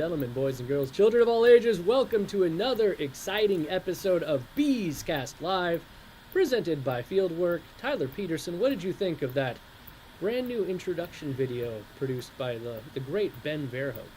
gentlemen, boys and girls, children of all ages, welcome to another exciting episode of Bees Cast Live, presented by Fieldwork. Tyler Petersen, what did you think of that brand new introduction video produced by the great Ben Verhoek?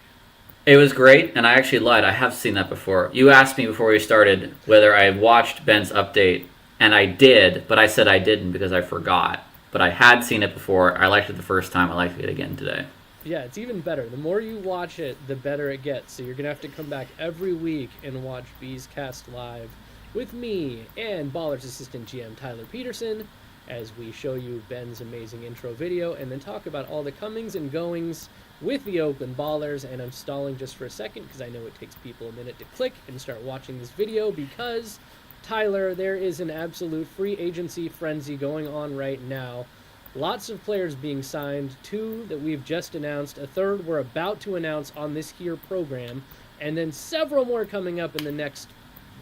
It was great, and I actually lied. I have seen that before. You asked me before we started whether I watched Ben's update, and I did, but I said I didn't because I forgot. But I had seen it before. I liked it the first time. I liked it again today. Yeah, it's even better. The more you watch it, the better it gets. So you're going to have to come back every week and watch Bees Cast Live with me and Ballers assistant GM Tyler Petersen as we show you Ben's amazing intro video and then talk about all the comings and goings with the Oakland Ballers. And I'm stalling just for a second because I know it takes people a minute to click and start watching this video because, Tyler, there is an absolute free agency frenzy going on right now. Lots of players being signed, 2 that we've just announced, a 3rd we're about to announce on this here program, and then several more coming up in the next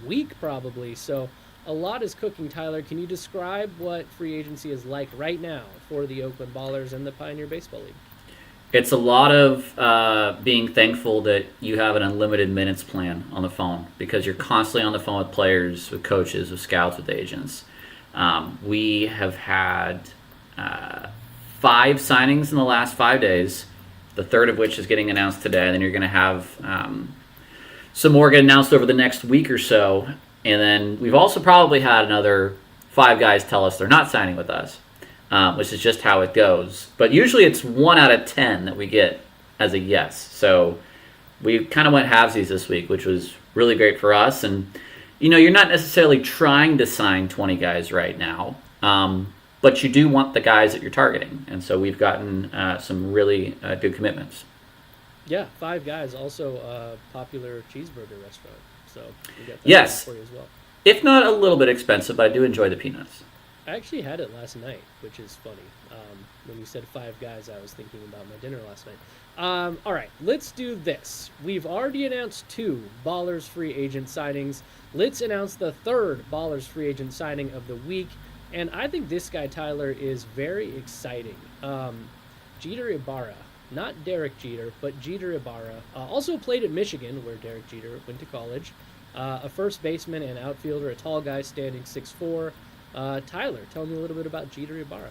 week probably. So a lot is cooking. Tyler, can you describe what free agency is like right now for the Oakland Ballers and the Pioneer Baseball League? It's a lot of being thankful that you have an unlimited minutes plan on the phone because you're constantly on the phone with players, with coaches, with scouts, with agents. We have had 5 signings in the last 5 days, the 3rd of which is getting announced today. And then you're going to have some more get announced over the next week or so. And then we've also probably had another 5 guys tell us they're not signing with us, which is just how it goes. But usually it's 1 out of 10 that we get as a yes. So we kind of went halvesies this week, which was really great for us. And, you know, you're not necessarily trying to sign 20 guys right now. But you do want the guys that you're targeting. And so we've gotten some really good commitments. Yeah, 5 guys, also a popular cheeseburger restaurant. So we got that yes, for you as well. If not a little bit expensive, but I do enjoy the peanuts. I actually had it last night, which is funny. When you said 5 guys, I was thinking about my dinner last night. All right, let's do this. We've already announced 2 Ballers free agent signings. Let's announce the 3rd Ballers free agent signing of the week. And I think this guy, Tyler, is very exciting. Jeter Ibarra. Not Derek Jeter, but Jeter Ibarra. Also played at Michigan, where Derek Jeter went to college. A first baseman and outfielder, a tall guy standing 6'4". Tyler, tell me a little bit about Jeter Ibarra.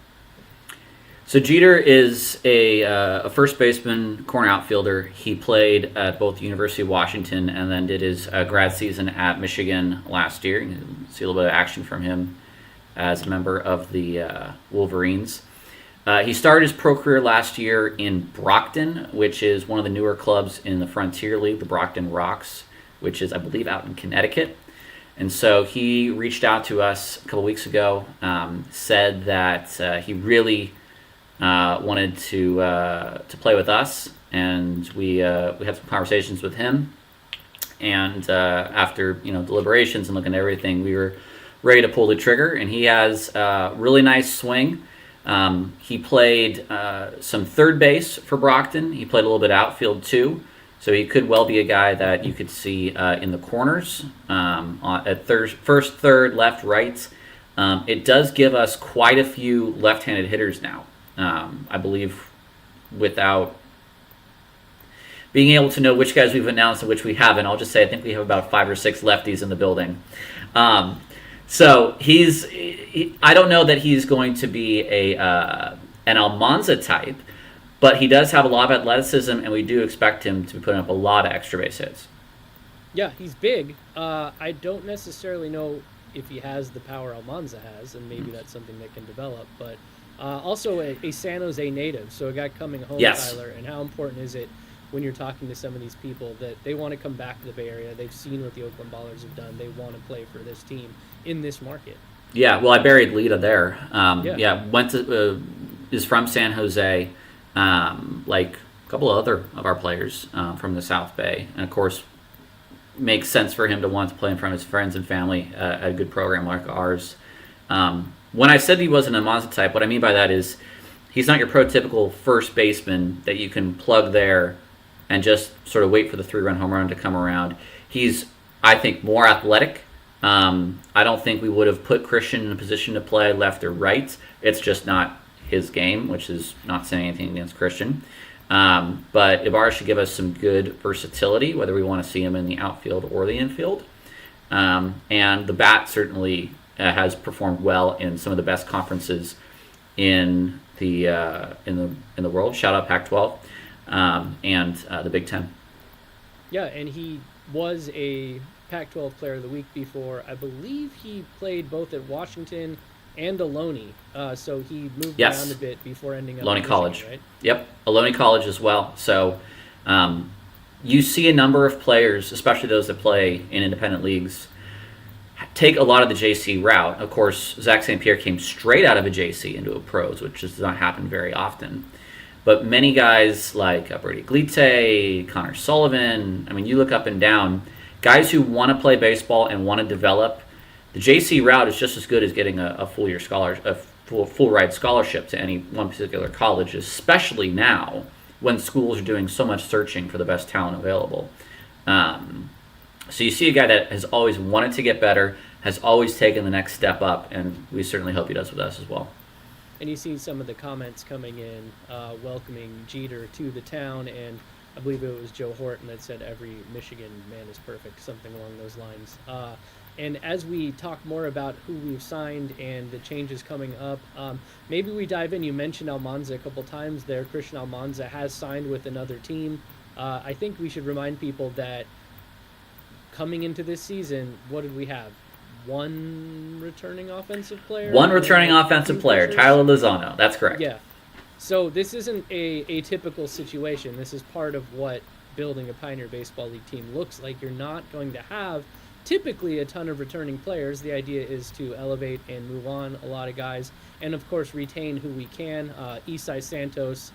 So Jeter is a first baseman, corner outfielder. He played at both the University of Washington and then did his grad season at Michigan last year. You can see a little bit of action from him as a member of the Wolverines. He started his pro career last year in Brockton, which is one of the newer clubs in the Frontier League, the Brockton Rocks, which is, I believe, out in Connecticut. And so he reached out to us a couple weeks ago, said that he really wanted to play with us, and we had some conversations with him. And after deliberations and looking at everything, we were ready to pull the trigger, and he has a really nice swing. He played some third base for Brockton. He played a little bit outfield too, so he could well be a guy that you could see in the corners at first, third, left, right. It does give us quite a few left-handed hitters now, I believe, without being able to know which guys we've announced and which we haven't. I'll just say I think we have about 5 or 6 lefties in the building. So I don't know that he's going to be an Almanza type, but he does have a lot of athleticism, and we do expect him to be putting up a lot of extra base hits. Yeah, he's big. I don't necessarily know if he has the power Almanza has, and maybe that's something that can develop, but also a San Jose native, so a guy coming home, yes. Tyler, and how important is it when you're talking to some of these people that they want to come back to the Bay Area, they've seen what the Oakland Ballers have done, they want to play for this team in this market. Yeah, well, I buried Lita there. Is from San Jose, like a couple of other of our players from the South Bay, and of course, makes sense for him to want to play in front of his friends and family at a good program like ours. When I said he wasn't a Almanza type, what I mean by that is he's not your prototypical first baseman that you can plug there and just sort of wait for the 3-run home run to come around. He's, I think, more athletic. I don't think we would have put Christian in a position to play left or right. It's just not his game, which is not saying anything against Christian. But Ibarra should give us some good versatility, whether we want to see him in the outfield or the infield. And the bat certainly has performed well in some of the best conferences in the world. Shout out Pac-12 and the Big Ten. Yeah, and he was a Pac-12 Player of the Week before. I believe he played both at Washington and Ohlone, so he moved around a bit before ending up Ohlone at College, Michigan, right? Yep, Ohlone College as well. So you see a number of players, especially those that play in independent leagues, take a lot of the JC route. Of course, Zach St. Pierre came straight out of a JC into a pros, which does not happen very often. But many guys like Brady Glite, Connor Sullivan, I mean, you look up and down, guys who want to play baseball and want to develop, the JC route is just as good as getting a full-year scholarship, a full ride scholarship to any one particular college, especially now when schools are doing so much searching for the best talent available. So you see a guy that has always wanted to get better, has always taken the next step up, and we certainly hope he does with us as well. And you see some of the comments coming in welcoming Jeter to the town, and I believe it was Joe Horton that said every Michigan man is perfect, something along those lines. And as we talk more about who we've signed and the changes coming up, maybe we dive in. You mentioned Almanza a couple times there. Christian Almanza has signed with another team. I think we should remind people that coming into this season, what did we have? One returning offensive player? One returning offensive player, pitchers? Tyler Lozano. That's correct. Yeah. So this isn't a typical situation. This is part of what building a Pioneer Baseball League team looks like. You're not going to have typically a ton of returning players. The idea is to elevate and move on a lot of guys, and of course retain who we can. Isai Santos,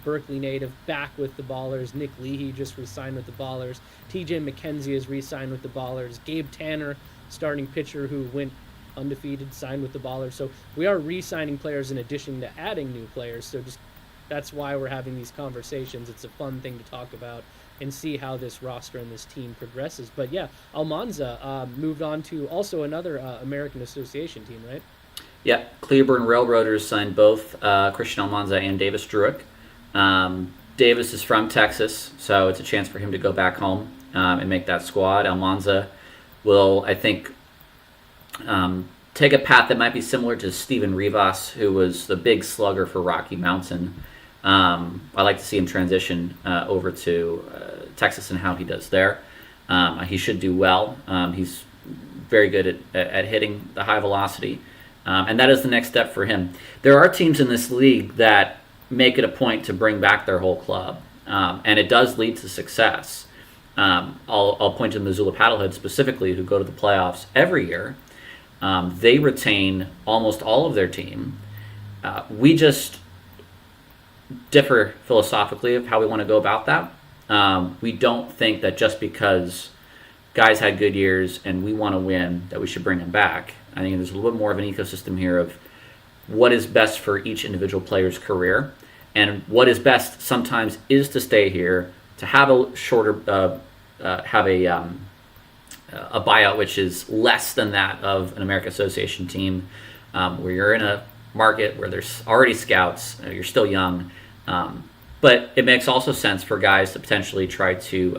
Berkeley native, back with the Ballers. Nick Leahy just re-signed with the Ballers. TJ McKenzie is re-signed with the Ballers. Gabe Tanner, starting pitcher who went undefeated, signed with the Ballers. So we are re-signing players in addition to adding new players. So just that's why we're having these conversations. It's a fun thing to talk about and see how this roster and this team progresses. But yeah, Almanza moved on to also another American Association team, right? Yeah, Cleburne Railroaders signed both Christian Almanza and Davis Druick. Davis is from Texas, so it's a chance for him to go back home and make that squad. Almanza will, I think, take a path that might be similar to Steven Rivas, who was the big slugger for Rocky Mountain. I like to see him transition over to Texas and how he does there. He should do well. He's very good at hitting the high velocity, and that is the next step for him. There are teams in this league that make it a point to bring back their whole club, and it does lead to success. I'll point to the Missoula Paddleheads specifically, who go to the playoffs every year. They retain almost all of their team. We just differ philosophically of how we want to go about that. We don't think that just because guys had good years and we want to win that we should bring them back. I think there's a little bit more of an ecosystem here of what is best for each individual player's career, and what is best sometimes is to stay here, to have a shorter, have a buyout which is less than that of an American Association team, where you're in a market where there's already scouts, you're still young, but it makes also sense for guys to potentially try to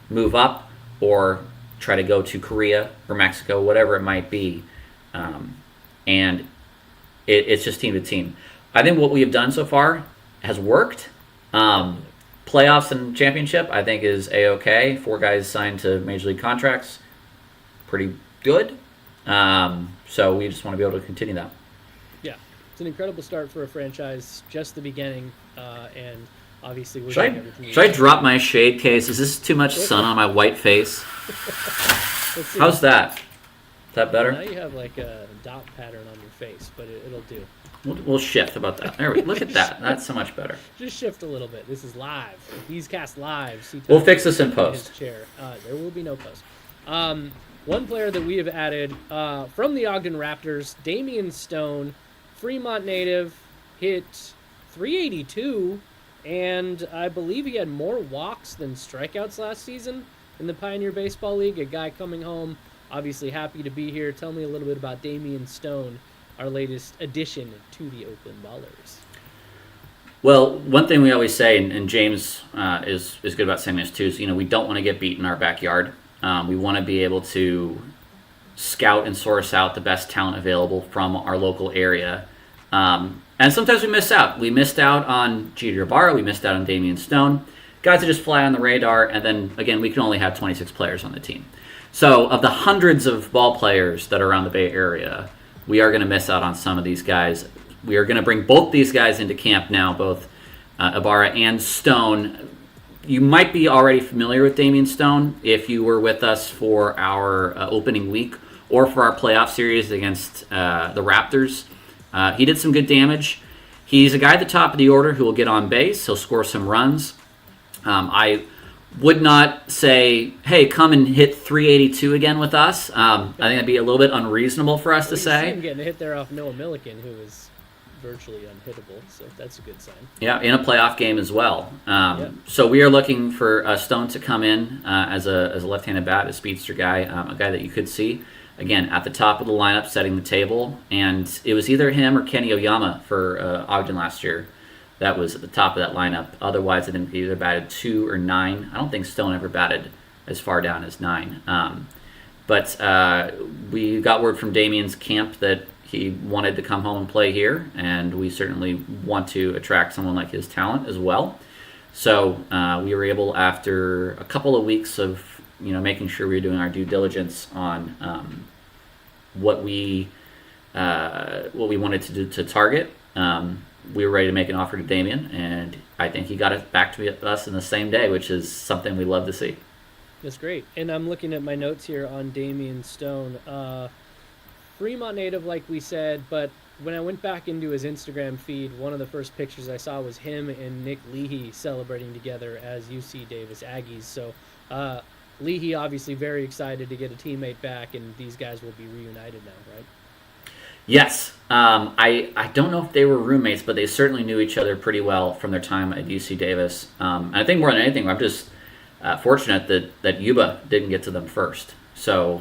move up or try to go to Korea or Mexico, whatever it might be, and it's just team to team. I think what we have done so far has worked. Playoffs and championship, I think, is A-okay. 4 guys signed to major league contracts. Pretty good. So we just want to be able to continue that. Yeah, it's an incredible start for a franchise, just the beginning, and obviously we're Should doing everything. I drop my shade case? Is this too much sun on my white face? How's that? Is that better? Now you have like a dot pattern on your face, but it'll do. We'll shift. How about that? There we look at that. That's so much better. Just shift a little bit. This is live. He's cast live. We'll fix this in post. His chair. There will be no post. One player that we have added from the Ogden Raptors, Damian Stone, Fremont native, hit .382, and I believe he had more walks than strikeouts last season in the Pioneer Baseball League. A guy coming home, obviously happy to be here. Tell me a little bit about Damian Stone, our latest addition to the Oakland Ballers. Well, one thing we always say, and James is good about saying this too, is we don't want to get beat in our backyard. We want to be able to scout and source out the best talent available from our local area. And sometimes we miss out. We missed out on Jeter Ibarra. We missed out on Damian Stone. Guys that just fly on the radar. And then, again, we can only have 26 players on the team. So of the hundreds of ball players that are around the Bay Area, we are going to miss out on some of these guys. We are going to bring both these guys into camp now, both Ibarra and Stone. You might be already familiar with Damian Stone if you were with us for our opening week or for our playoff series against the Raptors. He did some good damage. He's a guy at the top of the order who will get on base. He'll score some runs. I would not say, hey, come and hit 382 again with us. I think that'd be a little bit unreasonable for us to say. You see him getting a hit there off Noah Milliken, who was virtually unhittable, so that's a good sign. Yeah, in a playoff game as well. So we are looking for Stone to come in as a left-handed bat, a speedster guy, a guy that you could see, again, at the top of the lineup, setting the table. And it was either him or Kenny Oyama for Ogden last year that was at the top of that lineup. Otherwise, I think he either batted 2 or 9. I don't think Stone ever batted as far down as 9. But we got word from Damian's camp that he wanted to come home and play here, and we certainly want to attract someone like his talent as well. So we were able, after a couple of weeks of making sure we were doing our due diligence on what we wanted to do to target, we were ready to make an offer to Damian, and I think he got it back to us in the same day, which is something we love to see. That's great. And I'm looking at my notes here on Damian Stone. Fremont native, like we said, but when I went back into his Instagram feed, one of the first pictures I saw was him and Nick Leahy celebrating together as UC Davis Aggies. So Leahy obviously very excited to get a teammate back, and these guys will be reunited now, right? Yes. I don't know if they were roommates, but they certainly knew each other pretty well from their time at UC Davis. And I think more than anything, I'm just fortunate that Yuba didn't get to them first. So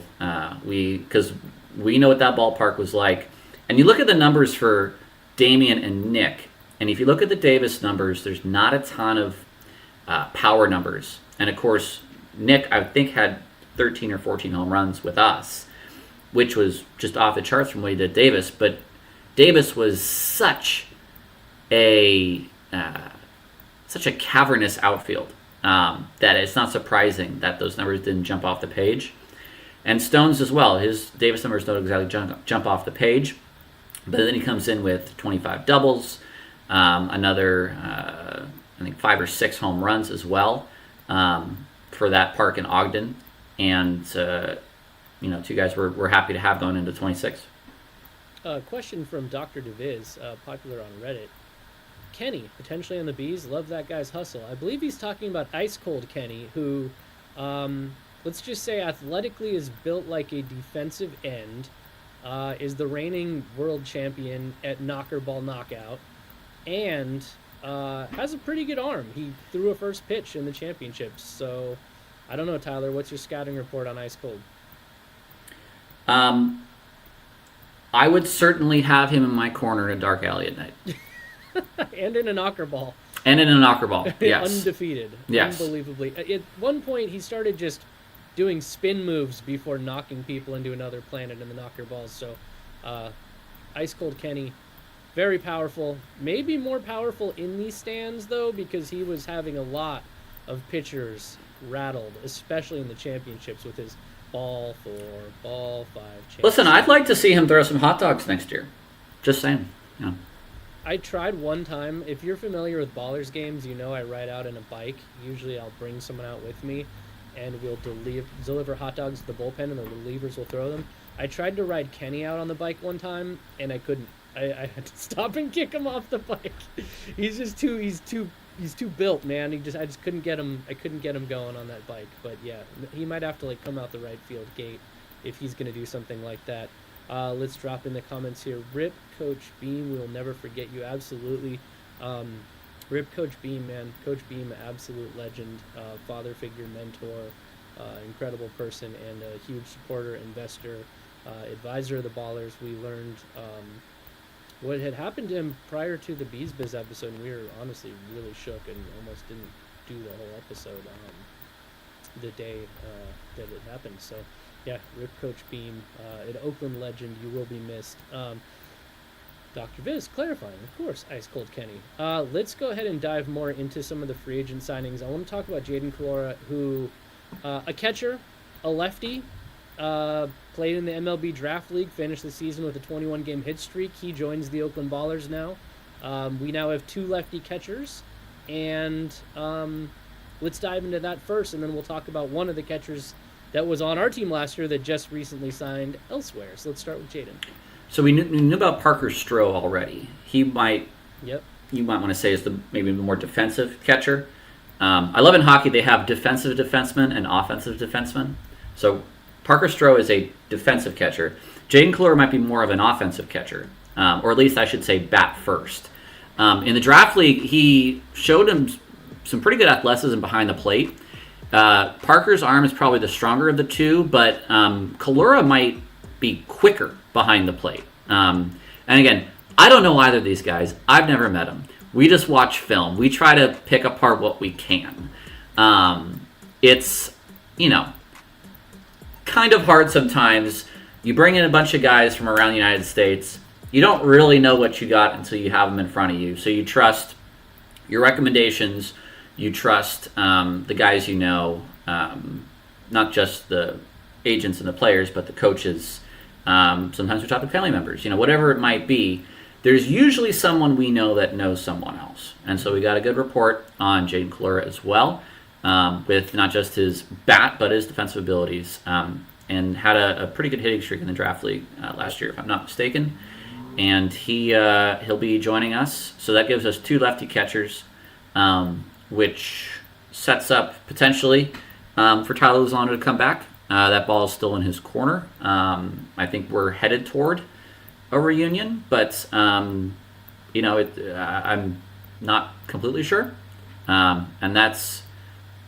because we know what that ballpark was like. And you look at the numbers for Damian and Nick, and if you look at the Davis numbers, there's not a ton of power numbers. And of course, Nick, I think, had 13 or 14 home runs with us, which was just off the charts from what he did at Davis. But Davis was such a cavernous outfield that it's not surprising that those numbers didn't jump off the page. And Stone's as well. His Davis numbers don't exactly jump off the page, but then he comes in with 25 doubles, another I think 5 or 6 home runs as well for that park in Ogden, and two guys we're happy to have going into 26. Question from Dr. DeViz, popular on Reddit. Kenny, potentially on the Bees, love that guy's hustle. I believe he's talking about Ice Cold Kenny, who, let's just say athletically is built like a defensive end, is the reigning world champion at knocker ball knockout, and has a pretty good arm. He threw a first pitch in the championships. So, I don't know, Tyler, what's your scouting report on Ice Cold? I would certainly have him in my corner in a dark alley at night. And in a knocker ball. And in a knocker ball, yes. Undefeated. Yes. Unbelievably. At one point, he started just doing spin moves before knocking people into another planet in the knocker balls. So, Ice Cold Kenny, very powerful. Maybe more powerful in these stands, though, because he was having a lot of pitchers rattled, especially in the championships with his ball 4, ball 5 championship. Listen, I'd like to see him throw some hot dogs next year. Just saying. Yeah. I tried one time. If you're familiar with Ballers games, you know I ride out in a bike. Usually I'll bring someone out with me, and we'll deliver hot dogs to the bullpen, and the relievers will throw them. I tried to ride Kenny out on the bike one time, and I couldn't. I had to stop and kick him off the bike. He's too built, man. I just couldn't get him. I couldn't get him going on that bike. But yeah, he might have to come out the right field gate if he's gonna do something like that. Let's drop in the comments here. Rip Coach Beam, we'll never forget you. Absolutely. Rip Coach Beam, man. Coach Beam, absolute legend, father figure, mentor, incredible person, and a huge supporter, investor, advisor of the Ballers. We learned what had happened to him prior to the Bees Biz episode, we were honestly really shook and almost didn't do the whole episode the day that it happened. So, yeah, Rip Coach Beam, an Oakland legend, you will be missed. Dr. Viz clarifying, of course, Ice Cold Kenny. Let's go ahead and dive more into some of the free agent signings. I want to talk about Jaden Kalora, who, a catcher, a lefty, played in the MLB Draft League, finished the season with a 21-game hit streak. He joins the Oakland Ballers now. We now have 2 lefty catchers, and let's dive into that first, and then we'll talk about one of the catchers that was on our team last year that just recently signed elsewhere. So let's start with Jaden. So we knew about Parker Stroh already. He might, Yep. you might want to say, is maybe the more defensive catcher. I love in hockey they have defensive defensemen and offensive defensemen. So Parker Stroh is a defensive catcher. Jaden Kalora might be more of an offensive catcher, or at least I should say bat first. In the draft league, he showed him some pretty good athleticism behind the plate. Parker's arm is probably the stronger of the two, but Kalora might be quicker behind the plate. And again, I don't know either of these guys. I've never met them. We just watch film. We try to pick apart what we can. It's, kind of hard sometimes. You bring in a bunch of guys from around the United States. You don't really know what you got until you have them in front of you. So you trust your recommendations. You trust the guys you know, not just the agents and the players, but the coaches. Sometimes we talk to family members. Whatever it might be, there's usually someone we know that knows someone else. And so we got a good report on Jaden Kalora as well, with not just his bat, but his defensive abilities, and had a pretty good hitting streak in the draft league last year, if I'm not mistaken. And he'll be joining us. So that gives us 2 lefty catchers, which sets up potentially for Tyler Lozano to come back. That ball is still in his corner. I think we're headed toward a reunion, but I'm not completely sure. And that's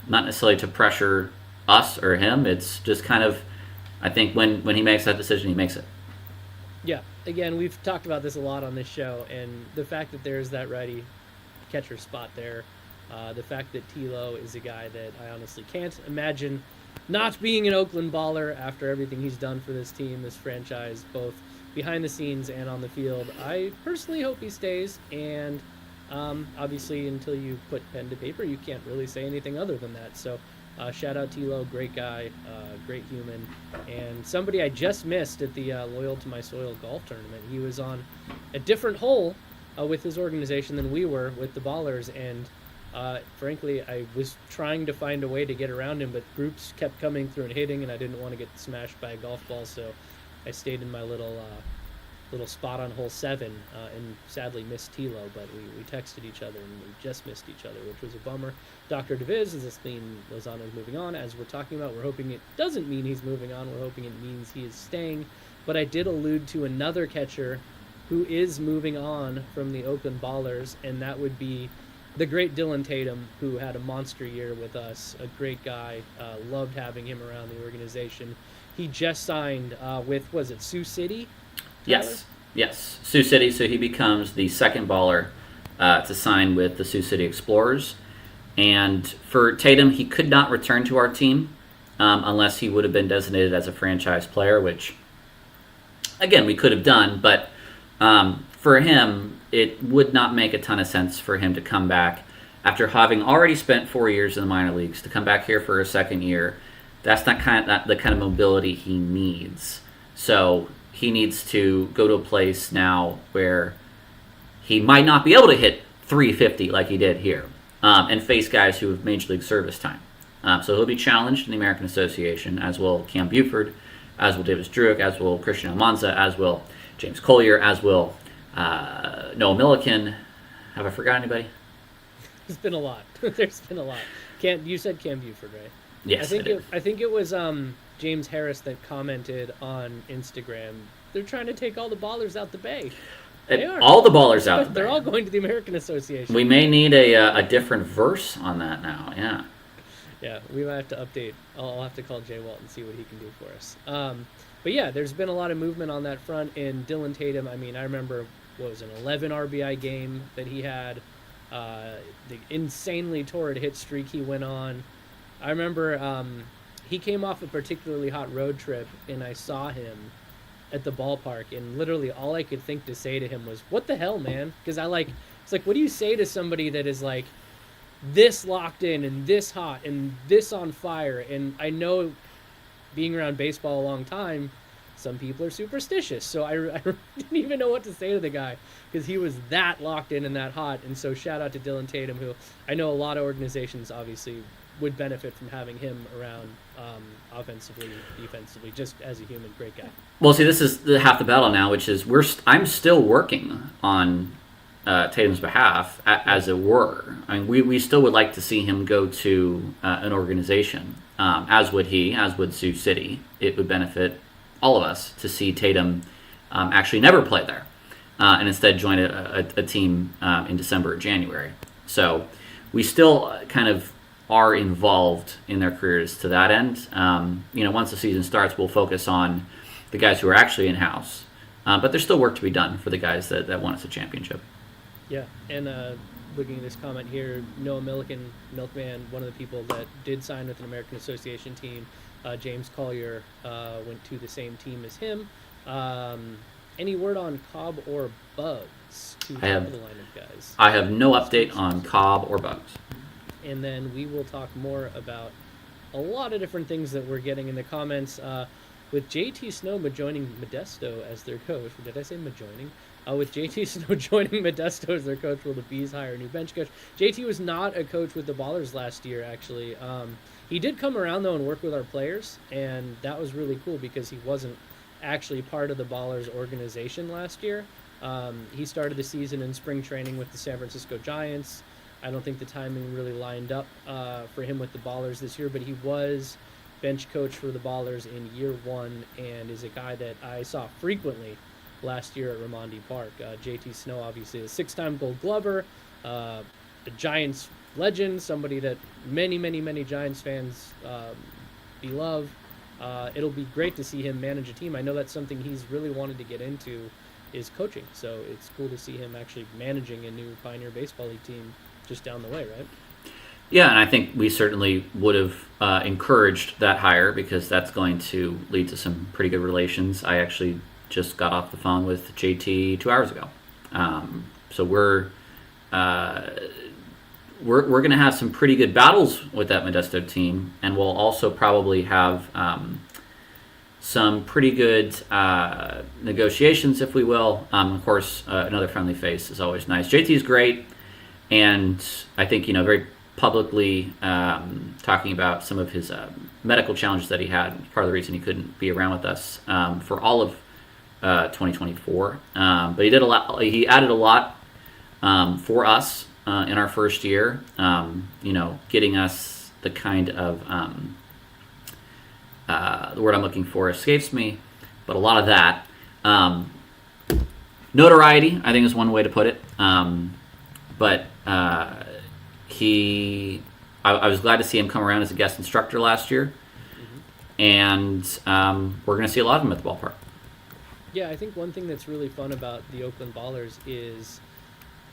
not necessarily to pressure us or him. It's just kind of, I think when he makes that decision, he makes it. Yeah, again, we've talked about this a lot on this show, and the fact that there's that righty catcher spot there, the fact that Tilo is a guy that I honestly can't imagine not being an Oakland Baller after everything he's done for this team, this franchise, both behind the scenes and on the field. I personally hope he stays, and obviously until you put pen to paper, you can't really say anything other than that. So shout out Tilo, great guy, great human, and somebody I just missed at the Loyal to My Soil golf tournament. He was on a different hole with his organization than we were with the Ballers, and frankly, I was trying to find a way to get around him, but groups kept coming through and hitting, and I didn't want to get smashed by a golf ball, so I stayed in my little spot on hole 7, and sadly missed Tilo, but we texted each other, and we just missed each other, which was a bummer. Dr. DeViz, as this mean Lozano is moving on, as we're talking about, we're hoping it doesn't mean he's moving on, we're hoping it means he is staying, but I did allude to another catcher who is moving on from the Oakland Ballers, and that would be the great Dylan Tatum, who had a monster year with us, a great guy, loved having him around the organization. He just signed with, was it Sioux City? Tyler? Yes, Sioux City, so he becomes the second baller to sign with the Sioux City Explorers. And for Tatum, he could not return to our team unless he would have been designated as a franchise player, which, again, we could have done, but for him, it would not make a ton of sense for him to come back after having already spent 4 years in the minor leagues, to come back here for a second year. That's not the kind of mobility he needs. So he needs to go to a place now where he might not be able to hit 350 like he did here, and face guys who have major league service time. So he'll be challenged in the American Association, as will Cam Buford, as will Davis Druick, as will Christian Almanza, as will James Collier, as will Noah Milliken. Have I forgotten anybody? There's been a lot. There's been a lot. You said Cam Buford, right? Yes, I think it was James Harris that commented on Instagram. They're trying to take all the ballers out the Bay. They are. All the ballers out the Bay. They're all going to the American Association. We may need a different verse on that now. Yeah. Yeah, we might have to update. I'll have to call Jay Walt and see what he can do for us. But yeah, there's been a lot of movement on that front. And Dylan Tatum, I mean, I remember what was an 11 RBI game that he had, the insanely torrid hit streak he went on. I remember he came off a particularly hot road trip, and I saw him at the ballpark, and literally all I could think to say to him was, "What the hell, man?" Because it's like, what do you say to somebody that is like this locked in and this hot and this on fire? And I know, being around baseball a long time, some people are superstitious, so I didn't even know what to say to the guy because he was that locked in and that hot. And so shout out to Dylan Tatum, who I know a lot of organizations obviously would benefit from having him around, offensively, defensively, just as a human, great guy. Well, see, this is half the battle now, which is I'm still working on Tatum's behalf, as it were. I mean, we still would like to see him go to an organization, as would he, as would Sioux City. It would benefit all of us to see Tatum actually never play there, and instead join a team in December or January. So we still kind of are involved in their careers to that end. Once the season starts, we'll focus on the guys who are actually in-house. But there's still work to be done for the guys that won us a championship. Yeah, and looking at this comment here, Noah Milkman, one of the people that did sign with an American Association team, James Collier, went to the same team as him. Any word on Cobb or Bugs? Two top of the lineup guys. I have no update on Cobb or Bugs. And then we will talk more about a lot of different things that we're getting in the comments. With JT Snow joining Modesto as their coach. Did I say joining? With JT Snow joining Modesto as their coach, will the Bees hire a new bench coach? JT was not a coach with the Ballers last year, actually. He did come around, though, and work with our players, and that was really cool because he wasn't actually part of the Ballers organization last year. He started the season in spring training with the San Francisco Giants. I don't think the timing really lined up for him with the Ballers this year, but he was bench coach for the Ballers in year one and is a guy that I saw frequently last year at Ramondi Park. JT Snow, obviously a 6-time Gold Glover, a Giants legend, somebody that many, many, many Giants fans beloved. It'll be great to see him manage a team. I know that's something he's really wanted to get into, is coaching. So it's cool to see him actually managing a new Pioneer Baseball League team just down the way, right? Yeah, and I think we certainly would have encouraged that hire because that's going to lead to some pretty good relations. I actually just got off the phone with JT 2 hours ago. So we're going to have some pretty good battles with that Modesto team, and we'll also probably have some pretty good negotiations, if we will. Of course, another friendly face is always nice. JT's great, and I think, very publicly talking about some of his medical challenges that he had. Part of the reason he couldn't be around with us for all of 2024. But he did a lot. He added a lot for us in our first year. Getting us the kind of the word I'm looking for escapes me, but a lot of that notoriety, I think, is one way to put it. But I was glad to see him come around as a guest instructor last year, and we're going to see a lot of him at the ballpark. Yeah, I think one thing that's really fun about the Oakland Ballers is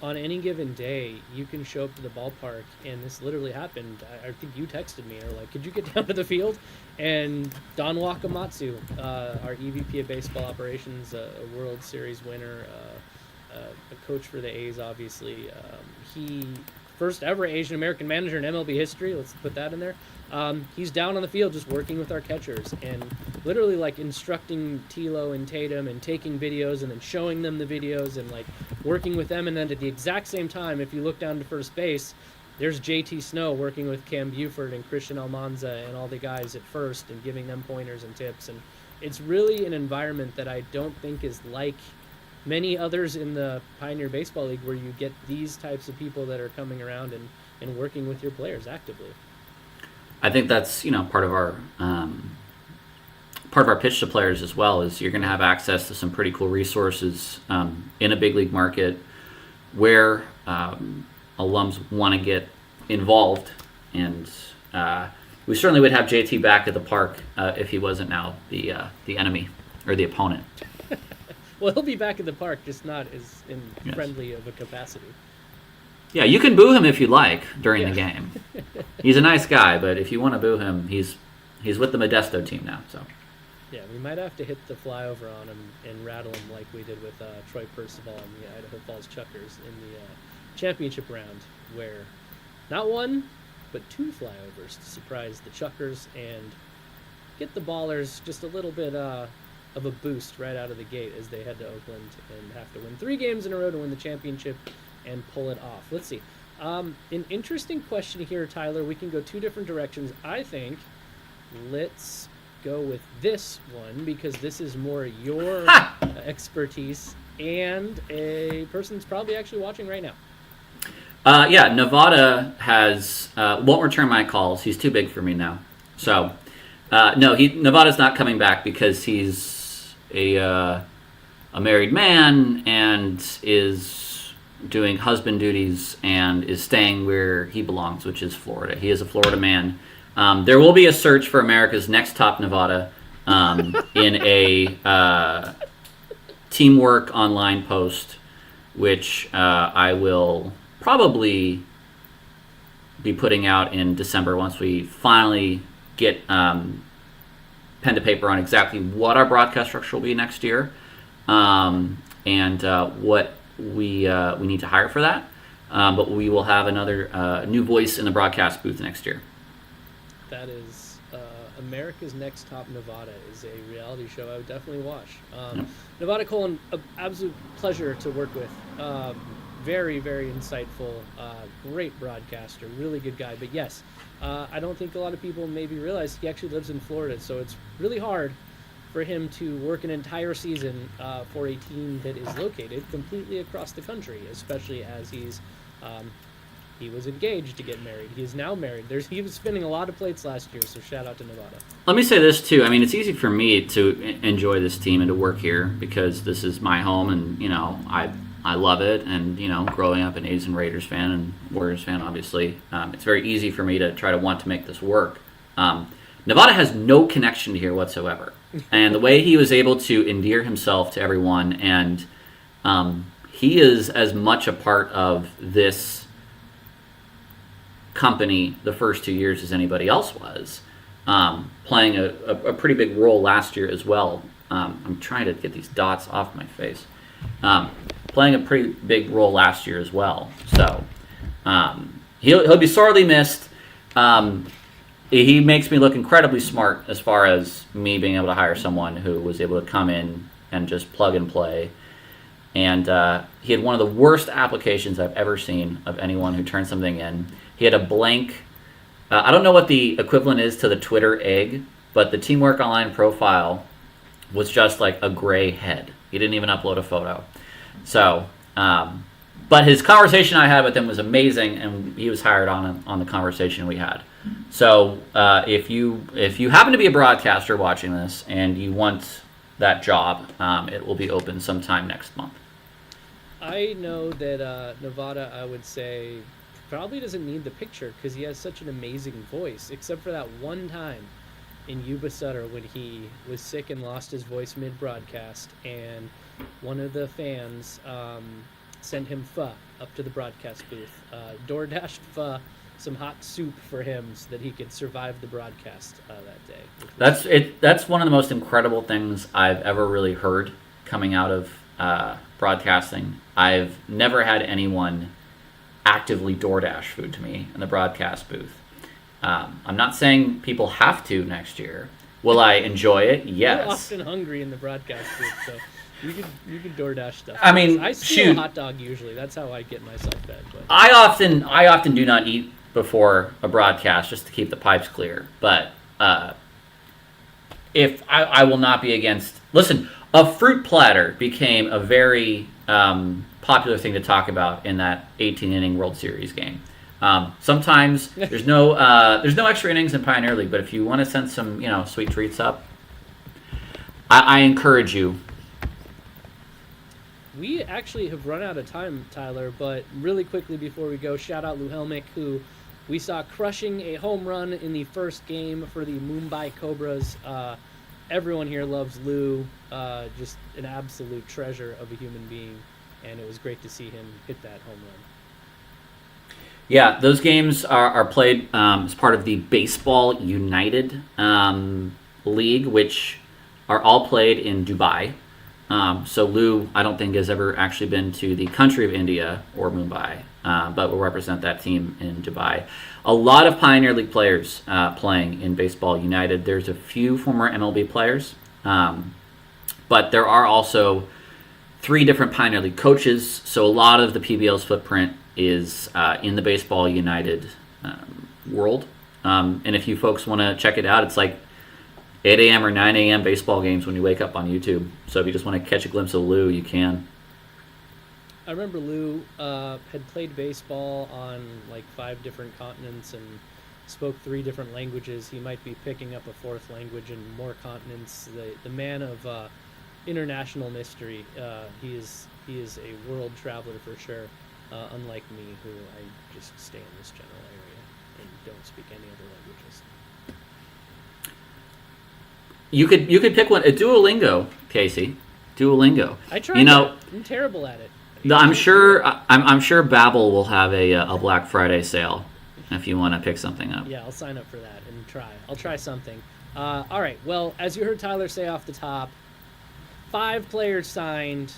on any given day, you can show up to the ballpark, and this literally happened. I think you texted me, or could you get down to the field? And Don Wakamatsu, our EVP of Baseball Operations, a World Series winner, a coach for the A's, obviously. He first ever Asian American manager in MLB history. Let's put that in there. He's down on the field just working with our catchers and literally instructing Tilo and Tatum and taking videos and then showing them the videos and working with them. And then at the exact same time, if you look down to first base, there's JT Snow working with Cam Buford and Christian Almanza and all the guys at first and giving them pointers and tips. And it's really an environment that I don't think is like many others in the Pioneer Baseball League, where you get these types of people that are coming around and working with your players actively. I think that's part of our pitch to players as well, is you're going to have access to some pretty cool resources in a big league market where alums want to get involved, and we certainly would have JT back at the park if he wasn't now the enemy or the opponent. Well, he'll be back in the park, just not as in Yes. friendly of a capacity. Yeah, you can boo him if you like during Yeah. the game. He's a nice guy, but if you want to boo him, he's with the Modesto team now. So Yeah, we might have to hit the flyover on him and rattle him like we did with Troy Percival and the Idaho Falls Chuckers in the championship round, where not one, but 2 flyovers to surprise the Chuckers and get the Ballers just a little bit of a boost right out of the gate as they head to Oakland and have to win 3 games in a row to win the championship and pull it off. Let's see. An interesting question here, Tyler. We can go 2 different directions. I think let's go with this one because this is more your expertise and a person that's probably actually watching right now. yeah, Nevada won't return my calls. He's too big for me now. So no, Nevada's not coming back because he's a married man and is doing husband duties and is staying where he belongs, which is Florida. He is a Florida man. There will be a search for America's next top Nevada in a teamwork online post, which I will probably be putting out in December once we finally get pen to paper on exactly what our broadcast structure will be next year and what we need to hire for that. But we will have another new voice in the broadcast booth next year. That is America's Next Top Nevada is a reality show I would definitely watch. Yep. Nevada Colon, an absolute pleasure to work with. Very, very insightful, great broadcaster, really good guy. But yes, I don't think a lot of people maybe realize he actually lives in Florida, so it's really hard for him to work an entire season for a team that is located completely across the country, especially as he was engaged to get married. He is now married. He was spinning a lot of plates last year, so shout out to Nevada. Let me say this too. I mean, it's easy for me to enjoy this team and to work here because this is my home, and I love it. And growing up an A's and Raiders fan and Warriors fan, obviously, it's very easy for me to try to want to make this work. Nevada has no connection to here whatsoever, and the way he was able to endear himself to everyone, and he is as much a part of this company the first 2 years as anybody else was, playing a pretty big role last year as well. I'm trying to get these dots off my face. Playing a pretty big role last year as well. So he'll be sorely missed. He makes me look incredibly smart as far as me being able to hire someone who was able to come in and just plug and play. And he had one of the worst applications I've ever seen of anyone who turned something in. He had a blank, I don't know what the equivalent is to the Twitter egg, but the Teamwork Online profile was just like a gray head. He didn't even upload a photo. So, but his conversation I had with him was amazing, and he was hired on the conversation we had. So, if you happen to be a broadcaster watching this and you want that job, it will be open sometime next month. I know that Nevada, I would say, probably doesn't need the picture because he has such an amazing voice, except for that one time in Yuba Sutter when he was sick and lost his voice mid-broadcast, and one of the fans sent him pho up to the broadcast booth. DoorDashed pho, some hot soup for him so that he could survive the broadcast that day. That's one of the most incredible things I've ever really heard coming out of broadcasting. I've never had anyone actively DoorDash food to me in the broadcast booth. I'm not saying people have to next year. Will I enjoy it? Yes. You're often hungry in the broadcast booth, so you can DoorDash stuff. I mean, I steal a hot dog usually. That's how I get myself fed. But I often do not eat before a broadcast just to keep the pipes clear. But if I will not be against. Listen, a fruit platter became a very popular thing to talk about in that 18-inning World Series game. Sometimes there's no extra innings in Pioneer League, but if you want to send some sweet treats up, I encourage you. we actually have run out of time, Tyler, but really quickly before we go, shout out Lou Helmick, who we saw crushing a home run in the first game for the Mumbai Cobras. everyone here loves Lou, just an absolute treasure of a human being, and it was great to see him hit that home run. Yeah, those games are played as part of the Baseball United League, which are all played in Dubai. So Lou, I don't think, has ever actually been to the country of India or Mumbai, but will represent that team in Dubai. A lot of Pioneer League players playing in Baseball United. There's a few former MLB players, but there are also 3 different Pioneer League coaches. So a lot of the PBL's footprint is in the Baseball United world. And if you folks want to check it out, it's like 8 a.m. or 9 a.m. baseball games when you wake up on YouTube. So if you just want to catch a glimpse of Lou, you can. I remember Lou had played baseball on like 5 different continents and spoke 3 different languages. He might be picking up a 4th language in more continents. The man of international mystery. He is a world traveler for sure. Unlike me, who I just stay in this general area and don't speak any other languages. You could pick one. Duolingo, Casey. Duolingo. I tried. You know, I'm terrible at it. I'm sure Babbel will have a Black Friday sale if you want to pick something up. Yeah, I'll sign up for that and try. I'll try something. All right. Well, as you heard Tyler say off the top, 5 players signed.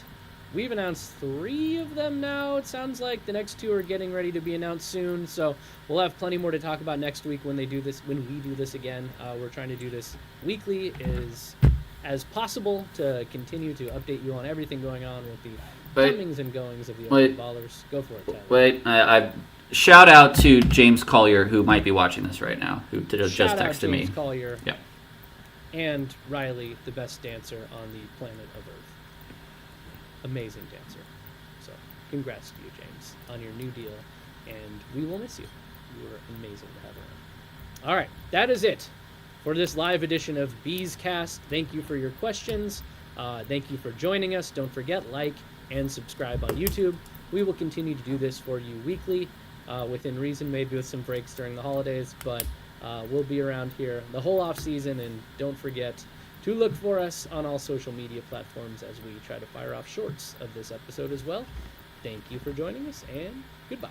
We've announced 3 of them now. It sounds like the next 2 are getting ready to be announced soon. So we'll have plenty more to talk about next week when we do this again. We're trying to do this weekly as possible to continue to update you on everything going on with the comings and goings of the Oakland Ballers. Go for it, Tyler. Wait, I shout out to James Collier, who might be watching this right now, who just texted me. James Collier. Yeah. And Riley, the best dancer on the planet of Earth. Amazing dancer. So, congrats to you, James, on your new deal, and we will miss you. You were amazing to have around. All right, that is it for this live edition of Bees Cast. Thank you for your questions. Thank you for joining us. Don't forget, like and subscribe on YouTube. We will continue to do this for you weekly, within reason, maybe with some breaks during the holidays, but we'll be around here the whole off season, and don't forget to look for us on all social media platforms as we try to fire off shorts of this episode as well. Thank you for joining us, and goodbye.